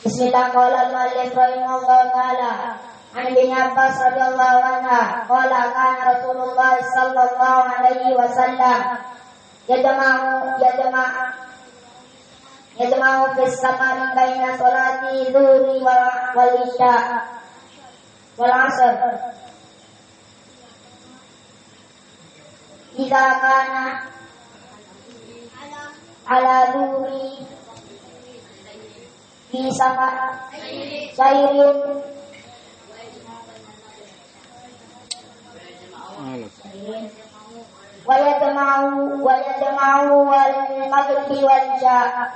Bismillah, qala al-muallif rahimahullah ta'ala. An Ibn Abbas radhiyallahu anhu qala kana Rasulullah sallallahu alaihi wasallam yajma'u fi safari baina salati dhuhri wal isya wal 'asr. Idza kana ala dhuhri fi safar sayrin wa yajma'u wal maghribi wal isya.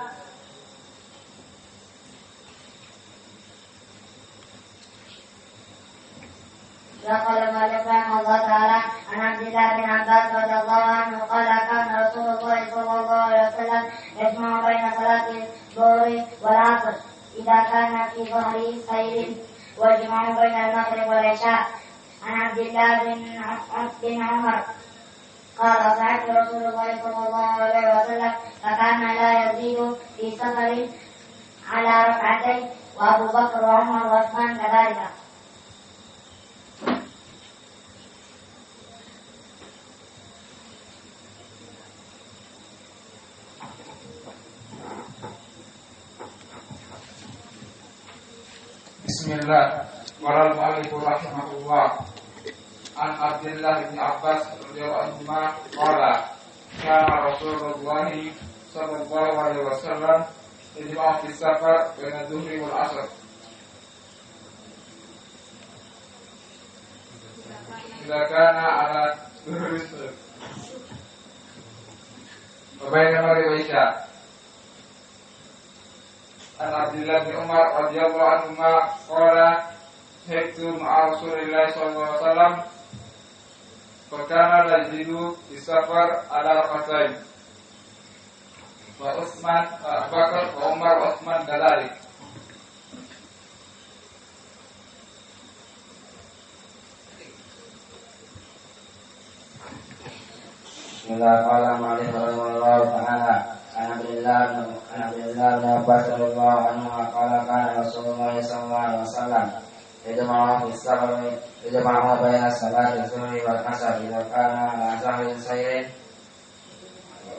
Ya qala Malik rahimahullah ta'ala an Abdullah bin Abbas radhiyallahu anhu qala kana Rasulullah sallallahu alaihi wasallam yajma'u baina salati dhuhri wal 'asr idza kana fi dhahri sayrin wa yajma'u baina al-maghrib wal isya. An Abdullah bin Umar qala sa'at Rasulullah sallallahu alaihi wasallam kana la yazidu fi safarin ala rak'atayn wa Abu Bakar wa Umar wa Uthman kadhalika. Bismillah. Qala al-muallif rahimahullah an Abdullah bin Abbas radhiyallahu anhu qala kana Rasulullah sallallahu alaihi wasallam yajma'u fi safar baina dhuhri wal 'asr idza kana ala dhuhri wa baina maghrib wa isya. An Abdullah bin Umar radhiyallahu anhu qala hajtu ma'a Rasulillah sallallahu alaihi wasallam fa kana yazidu fi safar ala rak'atain wa Utsman wa Abu Bakar wa Umar wa Utsman kadhalik. Bismillahirrahmanirrahim. Ta'ala an Abdullah bin Abbas radhiyallahu anhu qala kana Rasulullah sallallahu alaihi wasallam yajma'u fi safari yajma'u baina salati dhuhri wal 'asr idza kana ala sahrin sayrin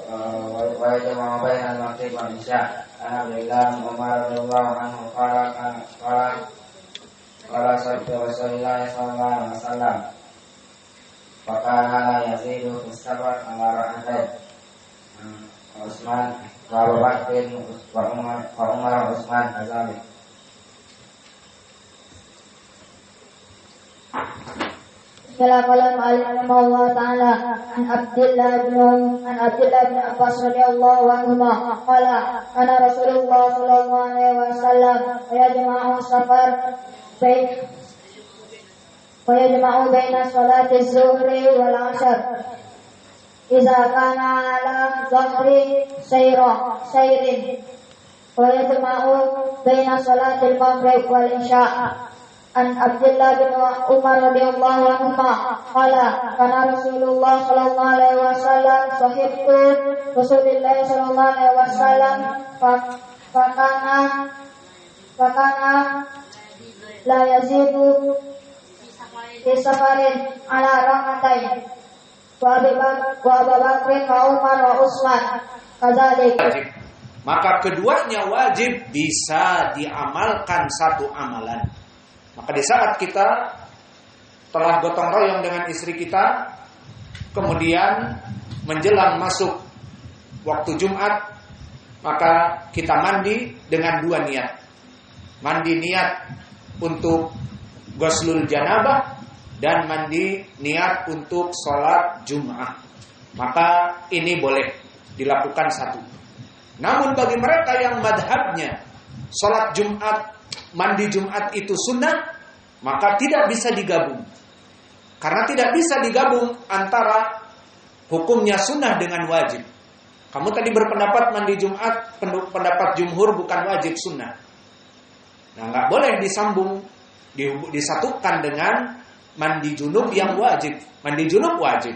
wa yajma'u baina al-maghrib wal isya. An Abdullah bin Umar radhiyallahu anhu qala sabda Rasulullah sallallahu alaihi wasallam fa kana la yazidu fi safar ala rak'atain Utsman wa Abu Bakar wa Umar wa Utsman azali. Bismillahirrahmanirrahim. Allah Ta'ala an Abdullah bin Abbas radhiyallahu anhu qala kana Rasulullah sallallahu alaihi wasallam yajma'u safar baina salati az-zuhri wal 'asr idza kana ala dhahri sayrin wa yajma'u baina salati al-maghrib wal isya. An Abdullah bin Umar radhiyallahu anhu qala kana Rasulullah sallallahu alaihi wasallam sahibtu Rasulullah sallallahu alaihi wasallam fakana la yazidu fi safarin ala rak'atain wa Abu Bakar wa Umar wa Utsman kadzalik. Maka keduanya wajib bisa diamalkan satu amalan. Maka di saat kita telah gotong royong dengan istri kita, kemudian menjelang masuk waktu Jumat, maka kita mandi dengan dua niat. Mandi niat untuk ghuslul janabah dan mandi niat untuk sholat Jumat. Maka ini boleh dilakukan satu. Namun bagi mereka yang madhabnya sholat Jumat, mandi Jumat itu sunnah, maka tidak bisa digabung. Karena tidak bisa digabung antara hukumnya sunnah dengan wajib. Kamu tadi berpendapat mandi Jumat, pendapat jumhur bukan wajib, sunnah. Nah, nggak boleh disambung, disatukan dengan mandi junub yang wajib. Mandi junub wajib.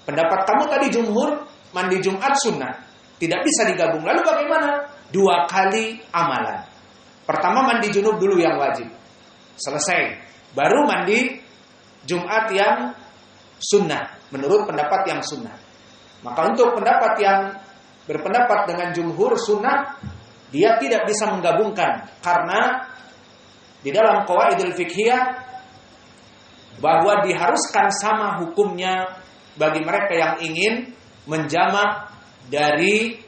Pendapat kamu tadi jumhur, mandi Jumat sunnah. Tidak bisa digabung. Lalu bagaimana? Dua kali amalan. Pertama mandi junub dulu yang wajib. Selesai. Baru mandi Jumat yang sunnah. Menurut pendapat yang sunnah. Maka untuk pendapat yang berpendapat dengan jumhur sunnah, dia tidak bisa menggabungkan. Karena di dalam qawaidul fiqhiyah bahwa diharuskan sama hukumnya bagi mereka yang ingin menjamak dari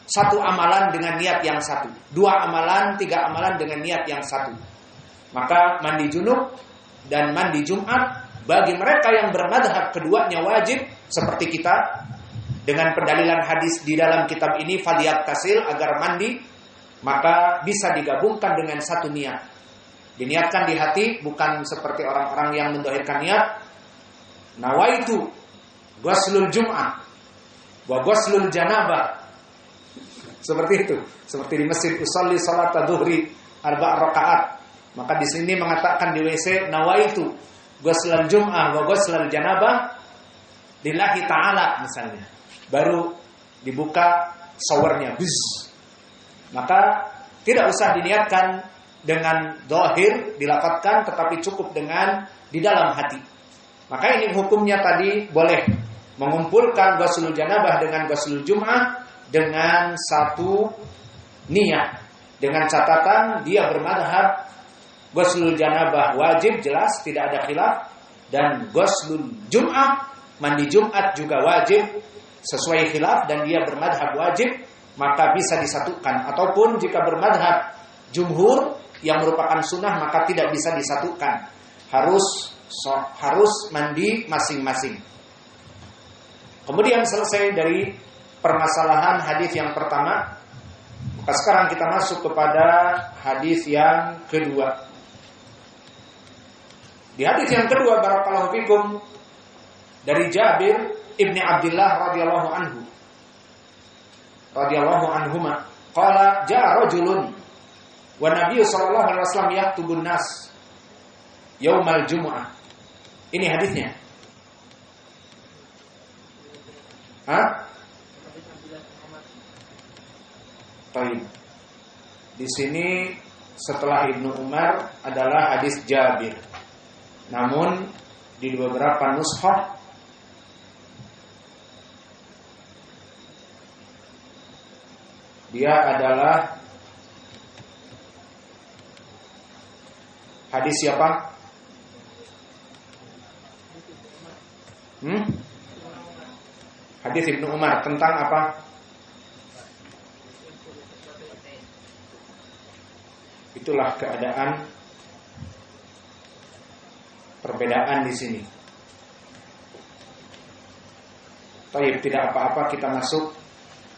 satu amalan dengan niat yang satu, 2 amalan, 3 amalan dengan niat yang satu. Maka mandi junub dan mandi Jumat bagi mereka yang bermadhab keduanya wajib seperti kita dengan pendalilan hadis di dalam kitab ini falyaghtasil agar mandi, maka bisa digabungkan dengan satu niat. Diniatkan di hati, bukan seperti orang-orang yang mendhahirkan niat nawaitu ghuslul jum'ah wa ghuslul janabah. Seperti itu, seperti di masjid usolli salat adzuhri 4 rakaat. Maka di sini mengatakan di WC nawaitu ghuslul jum'ah wa ghuslul janabah lillahi ta'ala misalnya. Baru dibuka showernya, buzz. Maka tidak usah diniatkan dengan zahir dilafadzkan, tetapi cukup dengan di dalam hati. Maka ini hukumnya tadi boleh mengumpulkan ghuslul janabah dengan ghuslul jum'ah dengan satu niat, dengan catatan dia bermadhab ghuslul janabah wajib, jelas tidak ada khilaf, dan ghuslul jum'ah mandi Jumat juga wajib sesuai khilaf dan dia bermadhab wajib, maka bisa disatukan. Ataupun jika bermadhab jumhur yang merupakan sunnah maka tidak bisa disatukan, harus mandi masing-masing. Kemudian selesai dari permasalahan hadis yang pertama, maka sekarang kita masuk kepada hadis yang kedua. Di hadis yang kedua, barakallahu fikum, dari Jabir ibni Abdullah radhiyallahu anhuma, qala ja'a rajulun wa Nabi sallallahu alaihi wasallam yaktubun nas yaumal jumu'ah. Ini hadisnya. Baik. Di sini setelah Ibnu Umar adalah hadis Jabir. Namun di beberapa nushah dia adalah hadis siapa? Hadis Ibnu Umar tentang apa? Itulah keadaan perbedaan di sini. Baik, tidak apa-apa kita masuk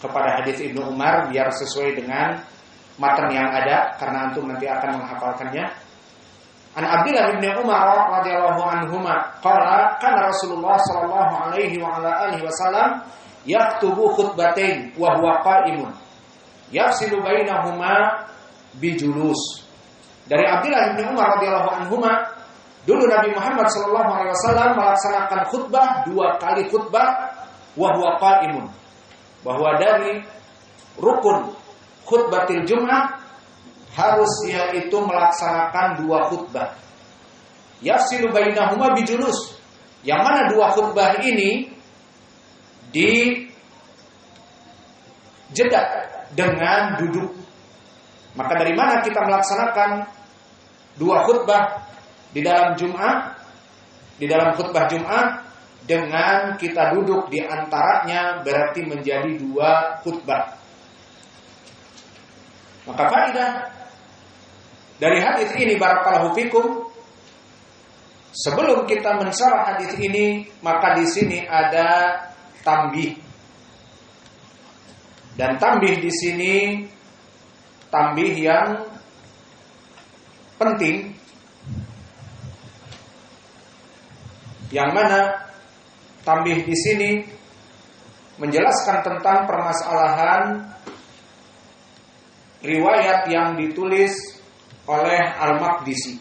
kepada hadis Ibnu Umar biar sesuai dengan matan yang ada, karena antum nanti akan menghafalkannya. An Abdullah bin Umar radhiyallahu anhuma qala kana Rasulullah sallallahu alaihi wa ala alihi wasallam yaktubu khutbatain wa huwa qa'imun yafsilu bainahuma bijulus. Dari Abdullah bin Umar radhiyallahu anhuma, dulu Nabi Muhammad sallallahu alaihi wasallam melaksanakan khutbah 2 kali khutbah wa huwa qa'imun. Bahwa dari rukun khutbatil Jum'ah harus yaitu melaksanakan 2 khutbah. Yafsilu bainahuma bijulus. Yang mana 2 khutbah ini dijeda dengan duduk. Maka dari mana kita melaksanakan 2 khutbah di dalam Jum'ah, di dalam khutbah Jum'ah, dengan kita duduk di antaranya berarti menjadi 2 khutbah. Maka faedah dari hadis ini barakallahu fikum, sebelum kita mensyarah hadis ini, maka di sini ada tambih. Dan tambih di sini tambih yang penting, yang mana tambih di sini menjelaskan tentang permasalahan riwayat yang ditulis oleh Al-Maqdisi,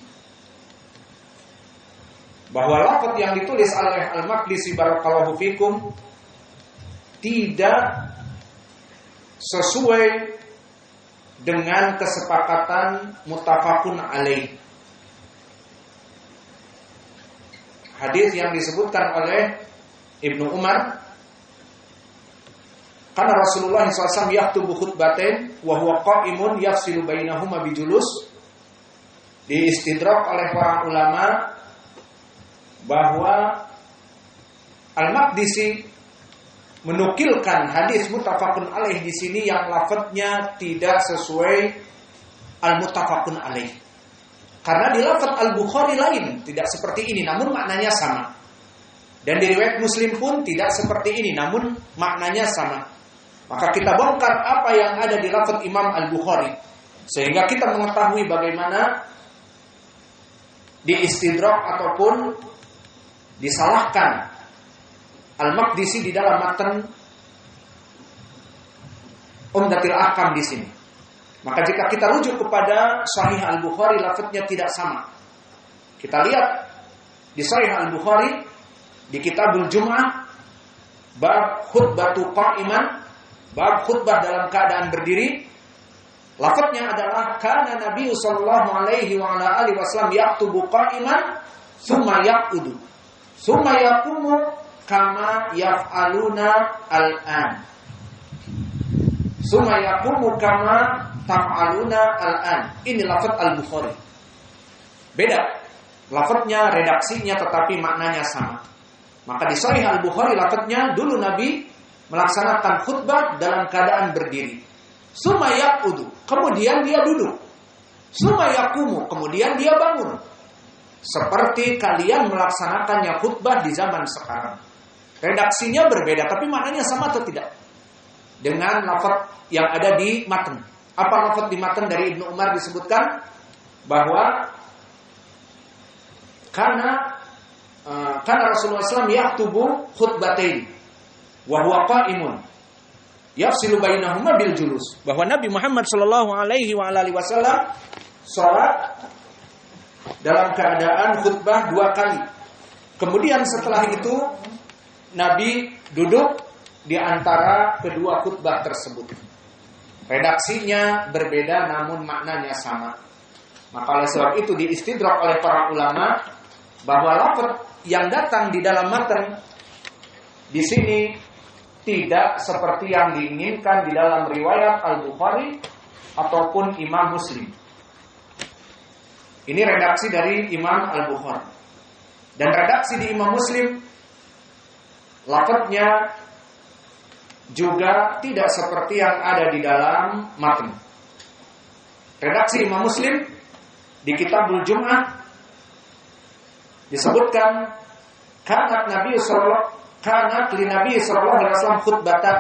bahwa lafaz yang ditulis oleh Al-Maqdisi barakallahu fikum tidak sesuai dengan kesepakatan muttafaqun alaih. Hadis yang disebutkan oleh Ibnu Umar, karena Rasulullah SAW yaktubu khutbatain wa huwa qa'imun yafsilu bainahuma bijulus. Diistidrak oleh para ulama bahwa Al-Maqdisi menukilkan hadis muttafaqun alaih di sini yang lafadznya tidak sesuai al-muttafaqun alaih. Karena di lafadz Al-Bukhari lain, tidak seperti ini, namun maknanya sama. Dan di riwayat Muslim pun tidak seperti ini, namun maknanya sama. Maka kita bongkar apa yang ada di lafadz Imam Al-Bukhari, sehingga kita mengetahui bagaimana diistidrak ataupun disalahkan Al-Maqdisi di dalam matan Umdatul Ahkam di sini. Maka jika kita rujuk kepada Sahih Al-Bukhari, lafadznya tidak sama. Kita lihat di Sahih Al-Bukhari di Kitabul Jum'ah, bab khutbatu qa'iman, bab khutbah dalam keadaan berdiri. Lafadznya adalah kana Nabi sallallahu alaihi wa ala alihi wasallam yaktubu qa'iman tsumma yaqudu tsumma yaqumu kama yaf'aluna al-an. Tsumma yaqumu kama taf'aluna al-an. Ini lafadz Al-Bukhari. Beda lafadznya, redaksinya, tetapi maknanya sama. Maka di Sahih Al-Bukhari lafadznya dulu Nabi melaksanakan khutbah dalam keadaan berdiri. Tsumma yaqudu, kemudian dia duduk. Tsumma yaqumu, kemudian dia bangun. Seperti kalian melaksanakannya khutbah di zaman sekarang. Redaksinya berbeda, tapi maknanya sama atau tidak? Dengan lafadz yang ada di matan. Apa lafadz di matan dari Ibnu Umar disebutkan bahwa karena Rasulullah SAW yaktubu khutbatain wa huwa qa'imun yafsilu bainahuma bil julus. Bahwa Nabi Muhammad sallallahu alaihi wa alihi wasallam salat dalam keadaan khutbah 2 kali. Kemudian setelah itu Nabi duduk di antara kedua khutbah tersebut. Redaksinya berbeda namun maknanya sama. Maka oleh sebab itu diistidrak oleh para ulama bahwa lafaz yang datang di dalam matan di sini tidak seperti yang diinginkan di dalam riwayat Al-Bukhari ataupun Imam Muslim. Ini redaksi dari Imam Al-Bukhari. Dan redaksi di Imam Muslim lafadznya juga tidak seperti yang ada di dalam matan. Redaksi Imam Muslim di Kitabul Jum'ah disebutkan kanat Nabi sallallahu alaihi wasallam khutbatan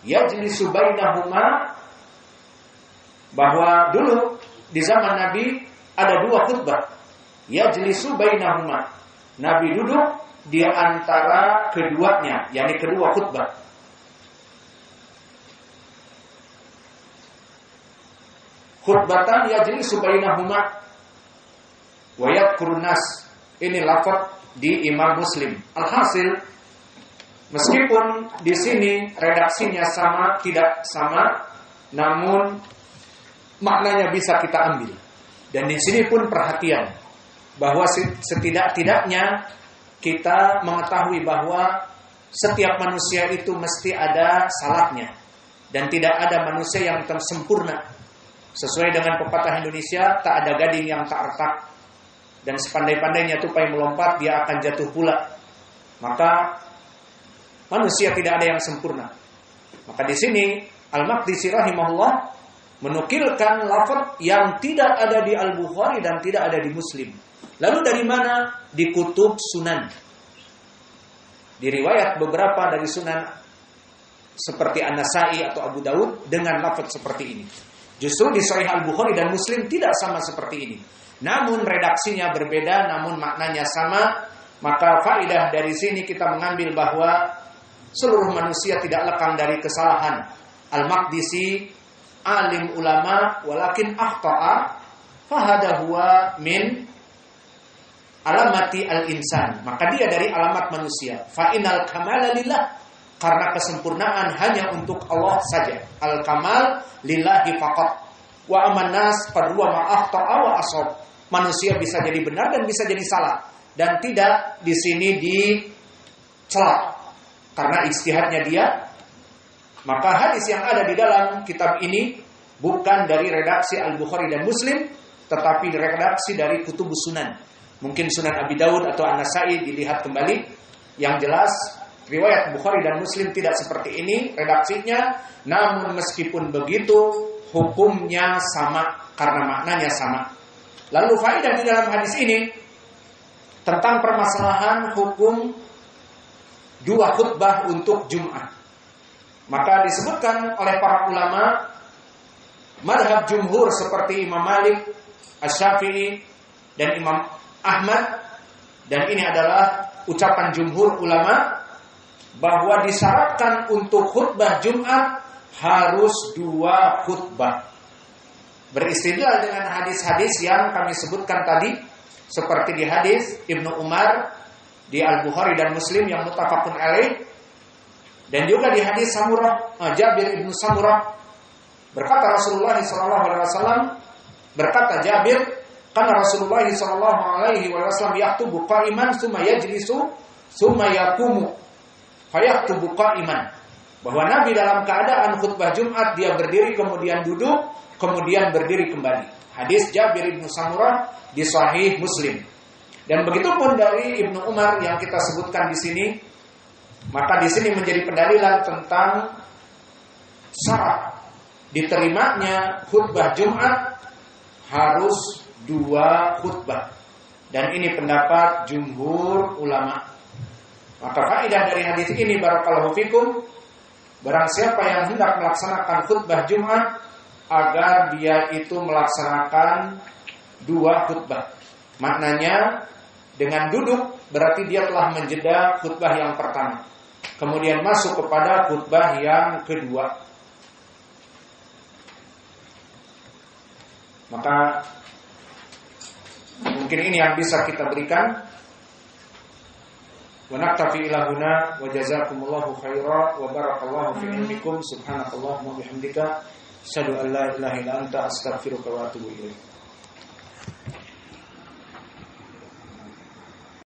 yajlisu bainahuma, bahwa dulu di zaman Nabi ada 2 khutbah. Yajlisu bainahuma, Nabi duduk di antara keduanya, yakni kedua khutbah. Khutbatan yajlisu bainahuma wa yadhkurun nas. Ini lafaz di Imam Muslim. Alhasil, meskipun di sini redaksinya sama, tidak sama, namun maknanya bisa kita ambil. Dan di sini pun perhatian bahwa setidak-tidaknya kita mengetahui bahwa setiap manusia itu mesti ada salahnya dan tidak ada manusia yang sempurna. Sesuai dengan pepatah Indonesia, tak ada gading yang tak retak. Dan sepandai-pandainya tupai melompat, dia akan jatuh pula. Maka manusia tidak ada yang sempurna. Maka di sini Al-Maqdisi rahimahullah menukilkan lafaz yang tidak ada di Al-Bukhari dan tidak ada di Muslim. Lalu dari mana? Di kutub sunan. Di riwayat beberapa dari sunan seperti An-Nasai atau Abu Daud dengan lafaz seperti ini. Justru di Sahih Al-Bukhari dan Muslim tidak sama seperti ini. Namun redaksinya berbeda, namun maknanya sama. Maka faedah dari sini kita mengambil bahwa seluruh manusia tidak lekang dari kesalahan. Al-Maqdisi alim ulama walakin akhta'a fahada huwa min alamati al-insan. Maka dia dari alamat manusia. Fa inal kamala lillah, karena kesempurnaan hanya untuk Allah saja. Al-kamal lillahi faqat. wa amannas qad ruwa akhta'a wa asab. Manusia bisa jadi benar dan bisa jadi salah, dan tidak di sini dicela karena ijtihadnya dia. Maka hadis yang ada di dalam kitab ini bukan dari redaksi Al-Bukhari dan Muslim, tetapi redaksi dari kutubus sunan. Mungkin Sunan Abi Daud atau An-Nasai, dilihat kembali. Yang jelas riwayat Bukhari dan Muslim tidak seperti ini redaksinya. Namun meskipun begitu hukumnya sama karena maknanya sama. Lalu faedah di dalam hadis ini tentang permasalahan hukum dua khutbah untuk Jumat. Maka disebutkan oleh para ulama madhab jumhur seperti Imam Malik, Asy-Syafi'i, dan Imam Ahmad, dan ini adalah ucapan jumhur ulama, bahwa disyaratkan untuk khutbah Jumat harus dua khutbah. Beristidlal dengan hadis-hadis yang kami sebutkan tadi, seperti di hadis Ibnu Umar di Al-Bukhari dan Muslim yang muttafaqun alaih, dan juga di hadis Jabir ibnu Samurah, berkata Rasulullah SAW, berkata Jabir, karena Rasulullah SAW yaktubu qa'iman summa yajlisu summa yaqumu fayaktubu qa'iman, bahwa Nabi dalam keadaan khutbah Jumat dia berdiri kemudian duduk kemudian berdiri kembali. Hadis Jabir ibnu Samurah di Sahih Muslim. Dan begitu pun dari Ibnu Umar yang kita sebutkan di sini. Maka di sini menjadi pendalilan tentang syarat diterimanya khutbah Jumat harus dua khutbah. Dan ini pendapat jumhur ulama. Maka faedah dari hadis ini barakallahu fikum, barang siapa yang hendak melaksanakan khutbah Jumat, agar dia itu melaksanakan dua khutbah. Maknanya dengan duduk berarti dia telah menjeda khutbah yang pertama, kemudian masuk kepada khutbah yang kedua. Maka mungkin ini yang bisa kita berikan. Wa naktafi ila huna wa jazakumullahu khairan wa barakallahu fi ilmikum. Subhanakallahumma wa bihamdika asyhadu an la ilaha illa anta astaghfiruka wa atubu ilaik.